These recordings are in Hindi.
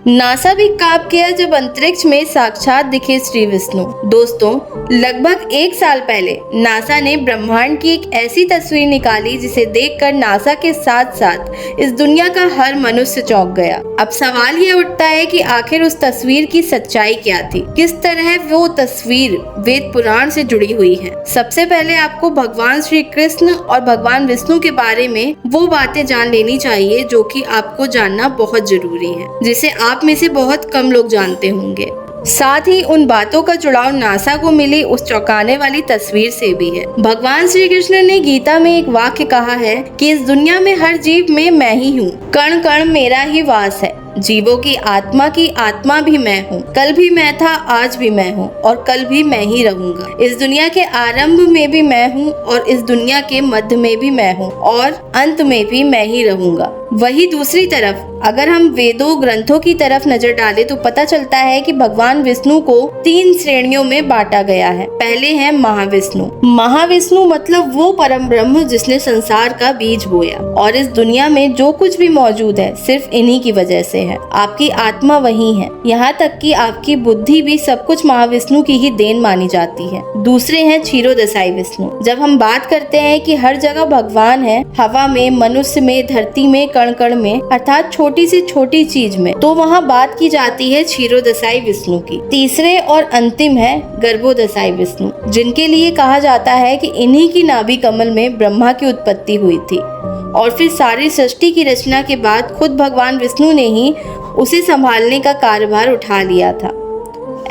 नासा भी कांप गया जब अंतरिक्ष में साक्षात दिखे श्री विष्णु। दोस्तों, लगभग 1 साल पहले नासा ने ब्रह्मांड की एक ऐसी तस्वीर निकाली जिसे देखकर नासा के साथ साथ इस दुनिया का हर मनुष्य चौंक गया। अब सवाल ये उठता है कि आखिर उस तस्वीर की सच्चाई क्या थी, किस तरह वो तस्वीर वेद पुराण से जुड़ी हुई है। सबसे पहले आपको भगवान श्री कृष्ण और भगवान विष्णु के बारे में वो बातें जान लेनी चाहिए जो कि आपको जानना बहुत जरूरी है, जिसे आप में से बहुत कम लोग जानते होंगे। साथ ही उन बातों का जुड़ाव नासा को मिली उस चौंकाने वाली तस्वीर से भी है। भगवान श्री कृष्ण ने गीता में एक वाक्य कहा है कि इस दुनिया में हर जीव में मैं ही हूँ, कण कण मेरा ही वास है, जीवों की आत्मा भी मैं हूँ। कल भी मैं था, आज भी मैं हूँ और कल भी मैं ही रहूंगा। इस दुनिया के आरंभ में भी मैं हूँ और इस दुनिया के मध्य में भी मैं हूँ और अंत में भी मैं ही रहूंगा। वही दूसरी तरफ अगर हम वेदों ग्रंथों की तरफ नजर डालें तो पता चलता है कि भगवान विष्णु को 3 श्रेणियों में बांटा गया है। पहले है महाविष्णु। महाविष्णु मतलब वो परम ब्रह्म जिसने संसार का बीज बोया और इस दुनिया में जो कुछ भी मौजूद है सिर्फ इन्हीं की वजह से है। आपकी आत्मा वही है, यहाँ तक कि आपकी बुद्धि भी सब कुछ महाविष्णु की ही देन मानी जाती है। दूसरे हैं क्षीरोदशाई विष्णु। जब हम बात करते हैं कि हर जगह भगवान है, हवा में, मनुष्य में, धरती में, कण कण में, अर्थात छोटी से छोटी चीज में, तो वहाँ बात की जाती है क्षीरोदशाई विष्णु की। तीसरे और अंतिम है गर्भोदशाई विष्णु, जिनके लिए कहा जाता है कि इन्हीं की नाभि कमल में ब्रह्मा की उत्पत्ति हुई थी और फिर सारी सृष्टि की रचना के बाद खुद भगवान विष्णु ने ही उसे संभालने का कार्यभार उठा लिया था।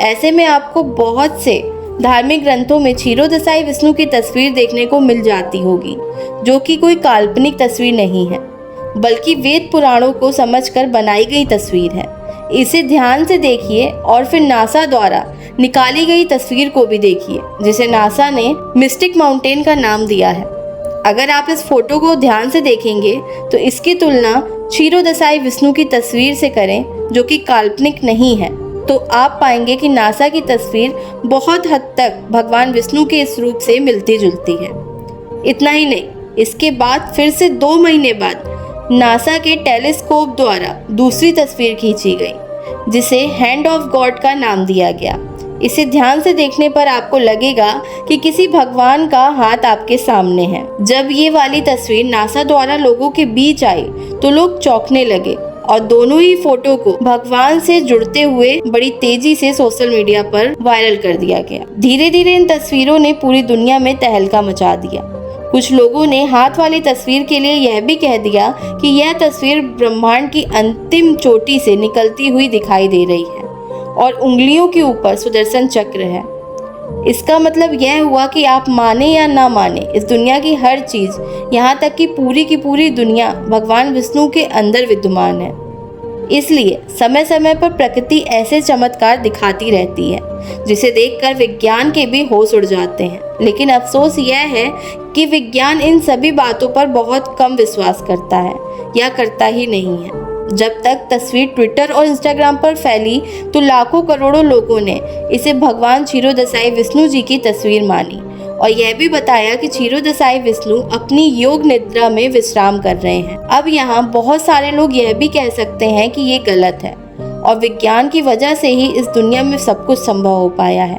ऐसे में आपको बहुत से धार्मिक ग्रंथों में क्षीरोदशाई विष्णु की तस्वीर देखने को मिल जाती होगी, जो कि कोई काल्पनिक तस्वीर नहीं है बल्कि वेद पुराणों को समझकर बनाई गई तस्वीर है। इसे ध्यान से देखिए और फिर नासा द्वारा निकाली गई तस्वीर को भी देखिए, जिसे नासा ने मिस्टिक माउंटेन का नाम दिया है। अगर आप इस फोटो को ध्यान से देखेंगे तो इसकी तुलना क्षीरोदशाई विष्णु की तस्वीर से करें, जो कि काल्पनिक नहीं है, तो आप पाएंगे कि नासा की तस्वीर बहुत हद तक भगवान विष्णु के इस रूप से मिलती जुलती है। इतना ही नहीं, इसके बाद फिर से 2 महीने बाद नासा के टेलीस्कोप द्वारा दूसरी तस्वीर खींची गई, जिसे हैंड ऑफ गॉड का नाम दिया गया। इसे ध्यान से देखने पर आपको लगेगा कि किसी भगवान का हाथ आपके सामने है। जब ये वाली तस्वीर नासा द्वारा लोगों के बीच आई तो लोग चौंकने लगे और दोनों ही फोटो को भगवान से जुड़ते हुए बड़ी तेजी से सोशल मीडिया पर वायरल कर दिया गया। धीरे धीरे इन तस्वीरों ने पूरी दुनिया में तहलका मचा दिया। कुछ लोगों ने हाथ वाली तस्वीर के लिए यह भी कह दिया कि यह तस्वीर ब्रह्मांड की अंतिम चोटी से निकलती हुई दिखाई दे रही है और उंगलियों के ऊपर सुदर्शन चक्र है। इसका मतलब यह हुआ कि आप माने या ना माने, इस दुनिया की हर चीज, यहाँ तक कि पूरी की पूरी दुनिया भगवान विष्णु के अंदर विद्यमान है। इसलिए समय समय पर प्रकृति ऐसे चमत्कार दिखाती रहती है जिसे देखकर विज्ञान के भी होश उड़ जाते हैं। लेकिन अफसोस यह है कि विज्ञान इन सभी बातों पर बहुत कम विश्वास करता है या करता ही नहीं है। जब तक तस्वीर ट्विटर और इंस्टाग्राम पर फैली तो लाखों करोड़ों लोगों ने इसे भगवान क्षीरोदशाई विष्णु जी की तस्वीर मानी और यह भी बताया कि क्षीरोदशाई विष्णु अपनी योग निद्रा में विश्राम कर रहे हैं। अब यहाँ बहुत सारे लोग यह भी कह सकते हैं कि ये गलत है और विज्ञान की वजह से ही इस दुनिया में सब कुछ संभव हो पाया है।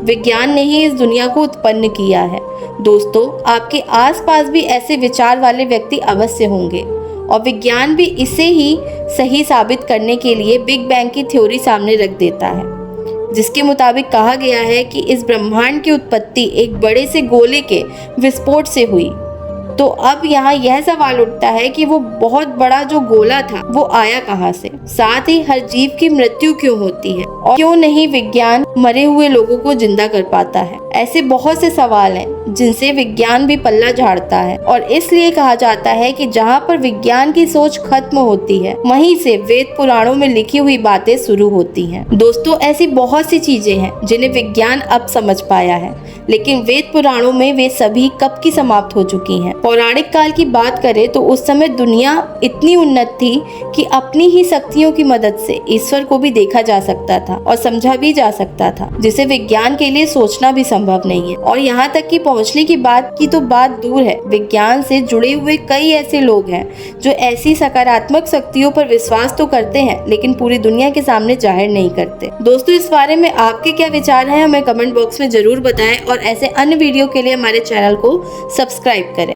विज्ञान ने ही इस दुनिया को उत्पन्न किया है। दोस्तों, आपके आसपास भी ऐसे विचार वाले व्यक्ति अवश्य होंगे और विज्ञान भी इसे ही सही साबित करने के लिए बिग बैंग की थ्योरी सामने रख देता है, जिसके मुताबिक कहा गया है कि इस ब्रह्मांड की उत्पत्ति एक बड़े से गोले के विस्फोट से हुई। तो अब यहाँ यह सवाल उठता है कि वो बहुत बड़ा जो गोला था वो आया कहाँ से? साथ ही हर जीव की मृत्यु क्यों होती है और क्यों नहीं विज्ञान मरे हुए लोगों को जिंदा कर पाता है? ऐसे बहुत से सवाल हैं जिनसे विज्ञान भी पल्ला झाड़ता है और इसलिए कहा जाता है कि जहाँ पर विज्ञान की सोच खत्म होती है वहीं से वेद पुराणों में लिखी हुई बातें शुरू होती हैं। दोस्तों, ऐसी बहुत सी चीजें हैं जिन्हें विज्ञान अब समझ पाया है, लेकिन वेद पुराणों में वे सभी कब की समाप्त हो चुकी हैं। पौराणिक काल की बात करें तो उस समय दुनिया इतनी उन्नत थी कि अपनी ही शक्तियों की मदद से ईश्वर को भी देखा जा सकता था और समझा भी जा सकता था, जिसे विज्ञान के लिए सोचना भी संभव संभव नहीं है। और यहाँ तक कि पहुँचने की बात की तो बात दूर है, विज्ञान से जुड़े हुए कई ऐसे लोग हैं जो ऐसी सकारात्मक शक्तियों पर विश्वास तो करते हैं लेकिन पूरी दुनिया के सामने जाहिर नहीं करते। दोस्तों, इस बारे में आपके क्या विचार हैं हमें कमेंट बॉक्स में जरूर बताएं और ऐसे अन्य वीडियो के लिए हमारे चैनल को सब्सक्राइब करें।